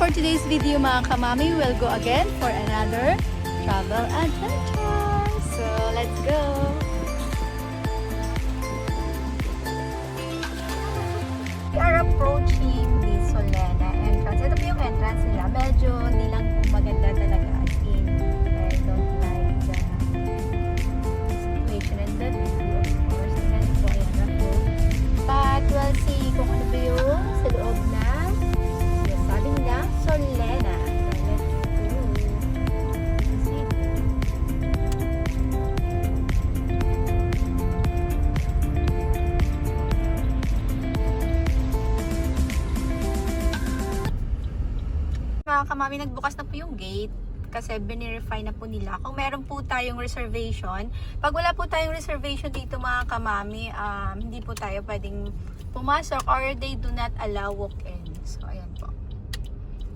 for today's video mga kamami. We'll go again for another travel adventure. So, let's go! We are approaching the Solina entrance. Ito po yung entrance nila. Medyo hindi lang po maganda talaga. As in, I don't like the situation and the view, of course. Ayan po, ayan na po. But we'll see kung ano ba yung sa loob ng sabi nila, Solina. Mga kamami, nagbukas na po yung gate kasi binirify na po nila kung meron po tayong reservation. Pag wala po tayong reservation dito mga kamami, hindi po tayo pwedeng pumasok or they do not allow walk-in. So, ayan po.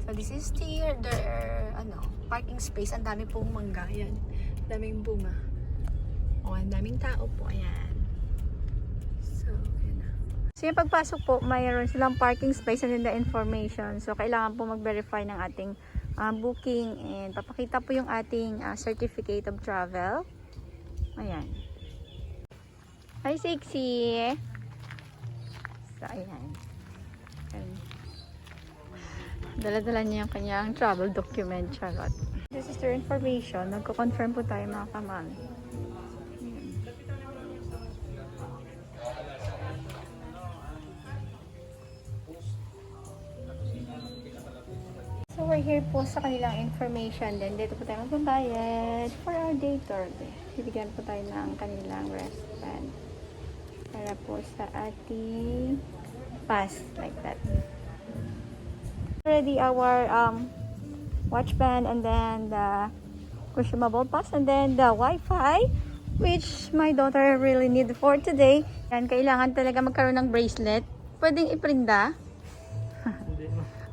So, this is their parking space. Ang dami pong mangga. Ayan. Daming bunga. O, ang daming tao po. Ayan. So, ayan na. So, yung pagpasok po, mayroon silang parking space and then the information. So, kailangan po mag-verify ng ating booking and papakita po yung ating certificate of travel. Ayan. Hi, sexy! So, ayan. Dala-dala niya yung kanyang travel document. Charot. This is their information. Nagko-confirm po tayo mga kamami. So, we're here po sa kanilang information. Then, dito po tayo magbabayad for our day tour. Bibigyan po tayo ng kanilang wristband para po sa ating pass. Like that. Already our watch band and then the consumable pass and then the Wi-Fi which my daughter really need for today. Yan, kailangan talaga magkaroon ng bracelet. Pwedeng iprinda.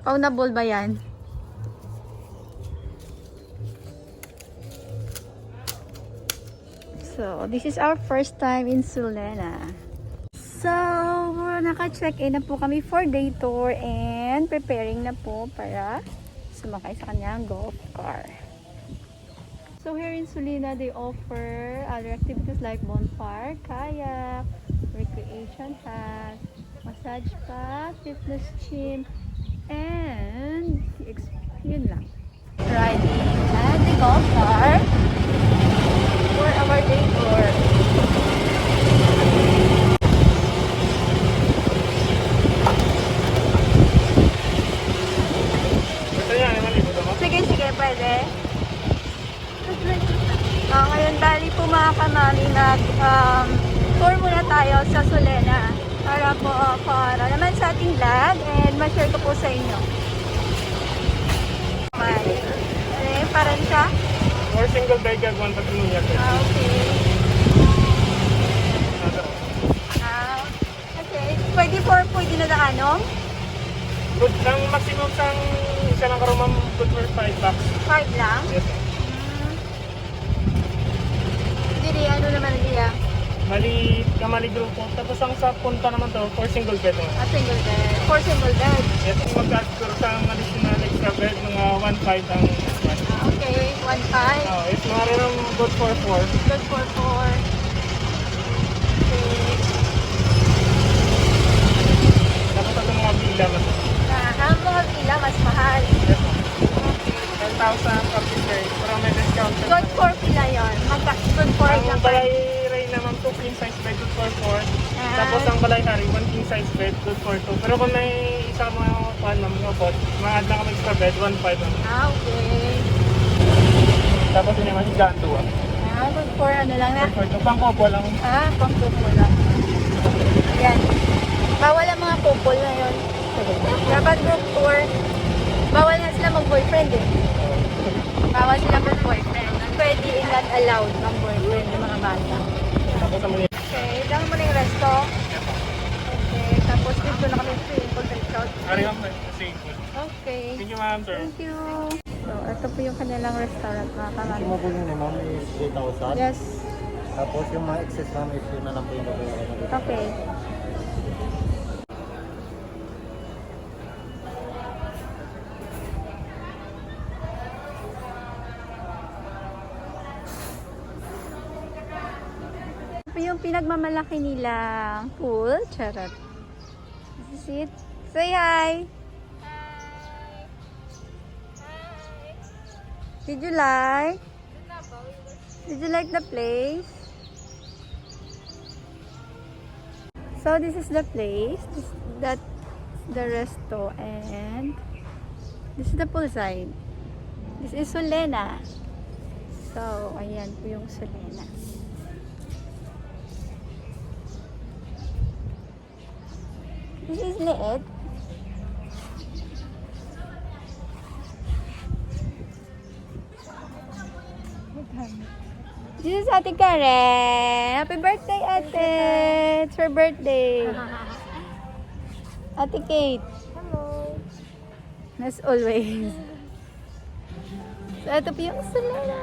Paunable ba yan? So, this is our first time in Solina. So, naka-check-in na po kami for day tour and preparing na po para sumakay sa kanyang golf car. So, here in Solina, they offer other activities like bonfire, kayak, recreation hut, massage spa, fitness gym, and yun lang. Riding at the golf car for our day tour. Sige, pwede. Ngayon bali po mga kamami, tour muna tayo sa Solina para po para naman sa ating vlog and ma-share ko po sa inyo. Parang siya? Or single bed yan, one pag-inom yan. Okay. Okay. Pwede na daanom? Good, ang maximum sang isa lang karumam, good for 5 bucks. 5 lang? Yes. Hindi ano naman niya? Kamali grupo. Tapos ang sa punta naman to, for single bed naman. Single bed. For single bed? Yes, kung magkakuro sa additional extra bed, mga 1.5 ang okay, 1.5. Oh, it's mga rin good for 4. Good for 4. Okay. Tapos ito mga villa mas. Ang mga villa mas mahal. Yes. 10,000 per day. Pero may discount. Good for villa yun. Good for ang villa. balay ray naman 2 king size bed, good for 4. Tapos ang balay hari, 1 king size bed, good for 2. Pero kung may isa mga pan na mga bot, mga lang kami extra bed, 1.5 naman. Okay. Tapos yun naman higaan 2. Good for ano lang na? Good for 2. Pang-kopo lang. Pang-couple lang. Yan. Bawal ang mga couple na yun. Dapat group tour. Bawal na sila mag-boyfriend eh. Bawal sila mag-boyfriend. Pwede not allowed ng boyfriend ng mga bata. Tapos naman yun. Okay, dami mo na yung resto. Okay, tapos dito na kami free for take-out. Ari ma'am, same food. Okay. Thank you ma'am, sir. Thank you. So, ito po yung kanilang restaurant mga kamami. Yung mabuli ni ma'am is 3,000. Yes. Tapos yung mga excess ma'am is yun na lang po yung babayaran. Okay. po yung pinagmamalaki nilang pool. Charot. This is it. Say hi! Did you like? Did you like the place? So this is the place. That's the resto, and this is the poolside. This is Solina. So ayan po yung Solina. This is liit. This is Ate Karen. Happy birthday, Ate. It's her birthday. Ate Kate. Hello. As always. So, ito po yung Solina.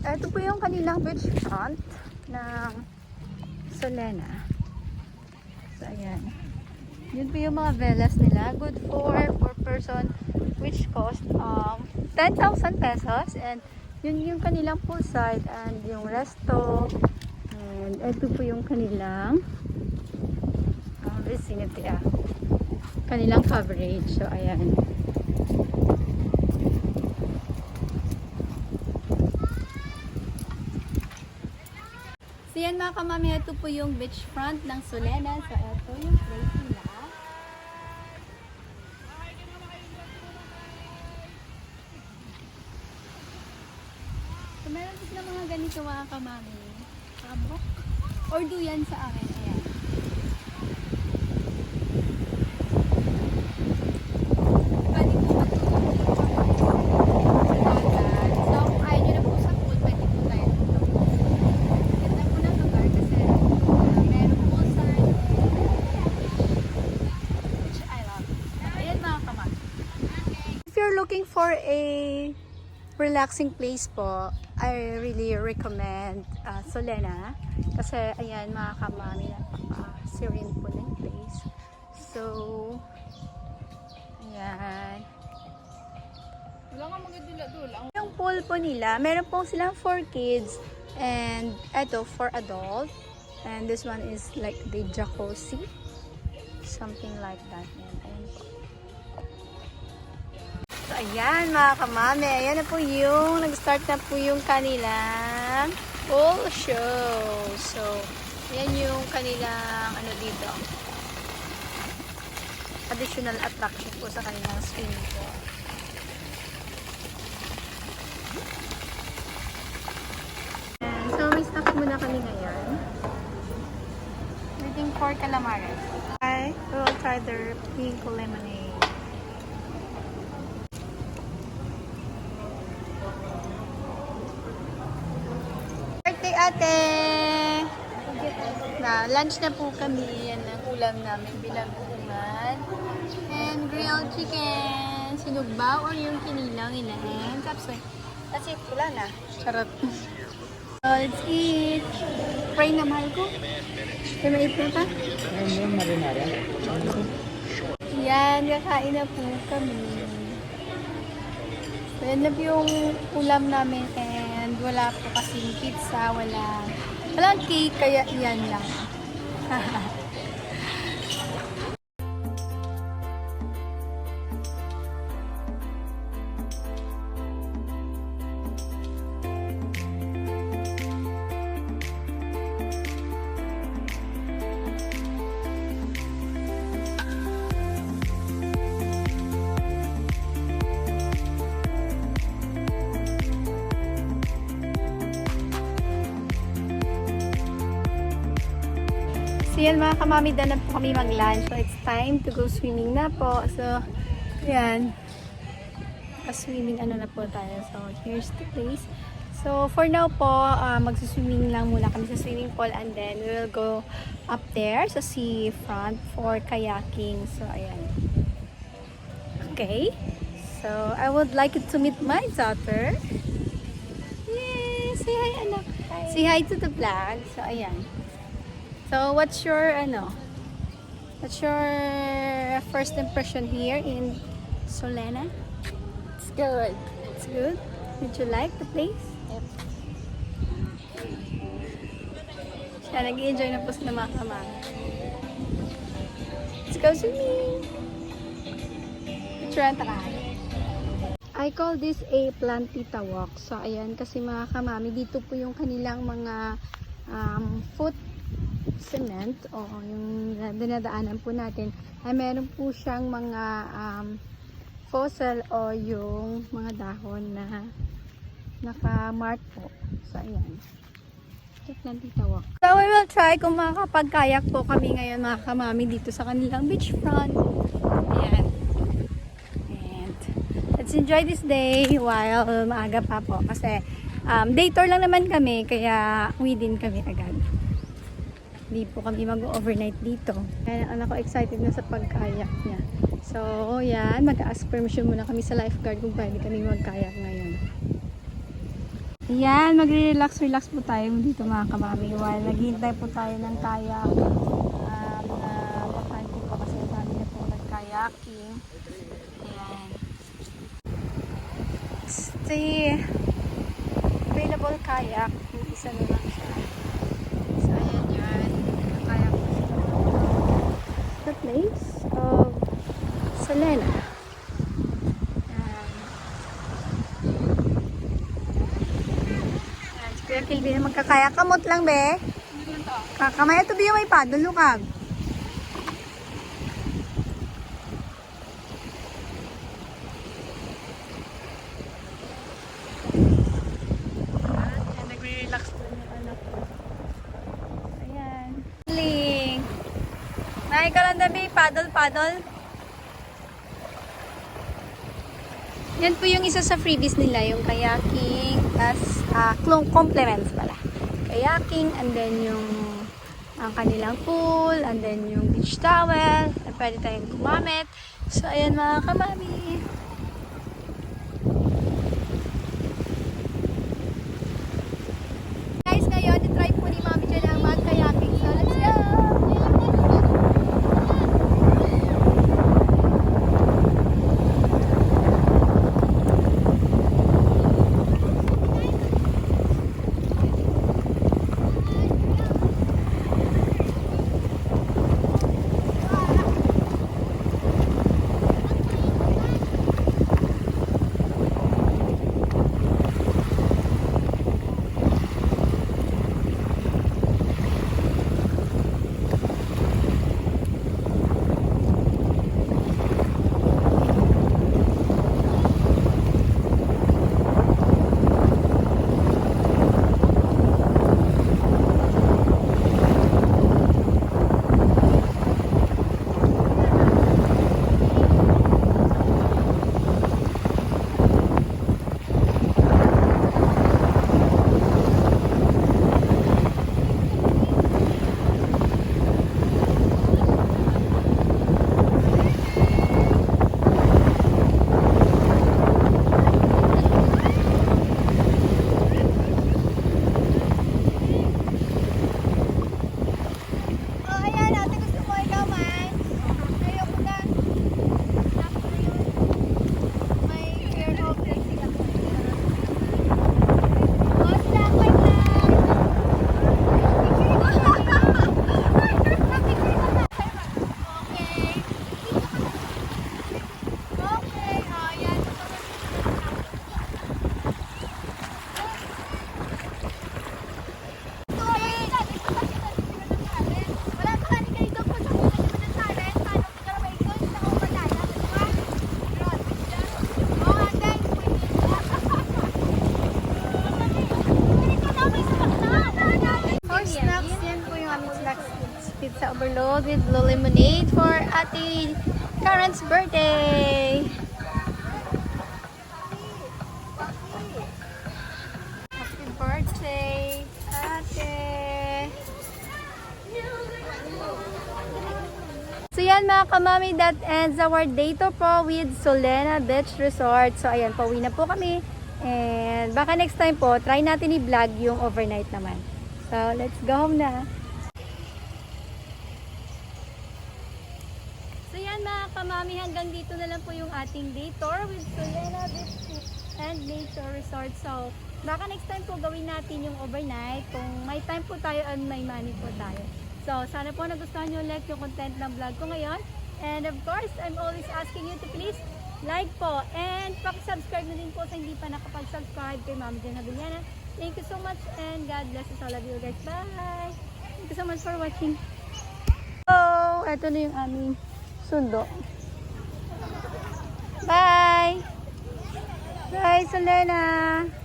Ito po yung kanilang beach front ng Solina. So, ayan. Yun po yung mga velas nila. Good for per person, which cost 10,000 pesos. And yun yung kanilang poolside and yung resto. And ito po yung kanilang vicinity. Kanilang coverage. So, ayan. So, yan mga kamami. Ito po yung beachfront ng Solina. So, ito yung place nila. So, meron din sila mga ganito mga kamami. Kabok. Or duyan sa akin. Ayan. Pwede po matulog sa dagat. So, kung ayaw nyo na po sa pool, pwede po tayo dito. Ganda po ng lugar kasi meron po sa which I love. Ayan mga kamami. If you're looking for a relaxing place po, I really recommend Solina. Kasi, ayan, mga kamami, napaka-serene po ng place. So, ayan. Wala nga magandila doon. Yung pool po nila, meron po silang for kids and eto for adult. And this one is like the jacuzzi. Something like that. Ayan po. So, ayan mga kamami. Ayan na po yung, nag-start na po yung kanilang pool show. So, ayan yung kanilang, ano dito, additional attraction po sa kanilang swimming pool. Ayan. So, may stock muna kami ngayon. Waiting for calamares. Okay, we'll try their pink lemonade. Birthday ate! Na, lunch na po kami. Yan ang ulam namin. Binagungan. And grilled chicken. Sinugbaw or yung kinilang inahin. Tapos, that's it. Wala na. Charot. So, let's eat. Pray na mahal ko. Kaya ma-eat na pa? Yan. Kakain na po kami. So, yan na po yung ulam namin. And wala po kasing pizza. Walang cake. Kaya yan lang. So yan mga kamami, na po kami mag-lunch. So it's time to go swimming na po. So, yan. Swimming ano na po tayo. So here's the place. So for now po, magsuswimming lang muna kami sa swimming pool and then we will go up there sa seafront for kayaking. So ayan. Okay. So I would like you to meet my daughter. Yay! Say hi anak. Hi. Say hi to the vlog. So ayan. So, what's your first impression here in Solina? It's good. It's good? Did you like the place? Yep. Siya, nag-i-enjoy na po sa mga kamami. Let's go swimming! Picture ang takaan. I call this a plantita walk. So, ayan, kasi mga kamami, dito po yung kanilang mga foot cement o yung dinadaanan po natin ay meron po siyang mga fossil o yung mga dahon na naka-mark po. So, ayan. Ito plantita walk. So, we will try kung makakapag-kayak po kami ngayon mga kamami dito sa kanilang beachfront. Ayan. And let's enjoy this day while maaga pa po. Kasi day tour lang naman kami, kaya uwi din kami agad. Hindi po kami mag-overnight dito. Kaya ang anak ko excited na sa pag-kayak niya. So, yan. Mag-ask permission muna kami sa lifeguard kung pwede kami mag-kayak ngayon. Yan. Magre-relax po tayo dito mga kamami. While naghihintay po tayo ng kayak. Bakante po kasi sabi na po mag-kayaking. Ayan. Stay available kayak. Yung isa na lang siya. So, ayan yan. Kayak po siya. The place of Solina. Ayan. Si Kuya Kilby na magkakayak. Kamot lang, be. Kakamaya to be yung may paddle, lukag. Ayan, nagre-relax po yung anak ko. Ayan. Ling. Nay ka lang dabi, paddle. Yan po yung isa sa freebies nila, yung kayaking, tas complements pala. Kayaking, and then yung ang kanilang pool, and then yung beach towel, na pwede tayong gumamit. So, ayan mga kamami. Guys, ngayon, itry po ni Mami dyan ang mag-kayaking. So, let's go! Pizza overload with blue lemonade for Ate Karen's birthday. Happy birthday, Ate. So yan mga kamami, that ends our day to po with Solina Beach Resort. So ayan, pauwi na po kami. And baka next time po, try natin i-vlog yung overnight naman. So let's go home na. So yan mga kamami, hanggang dito na lang po yung ating day tour with Solina Beach and nature resort. So, baka next time po gawin natin yung overnight kung may time po tayo and may money po tayo. So, sana po nagustuhan nyo ulit yung content ng vlog ko ngayon. And of course, I'm always asking you to please like po and pakisubscribe na din po sa hindi pa nakapag-subscribe kay Ma'am Jen Habiliana. Thank you so much and God bless us all of you guys. Bye! Thank you so much for watching. So, eto na yung aming sundo. Bye! Bye, Solina!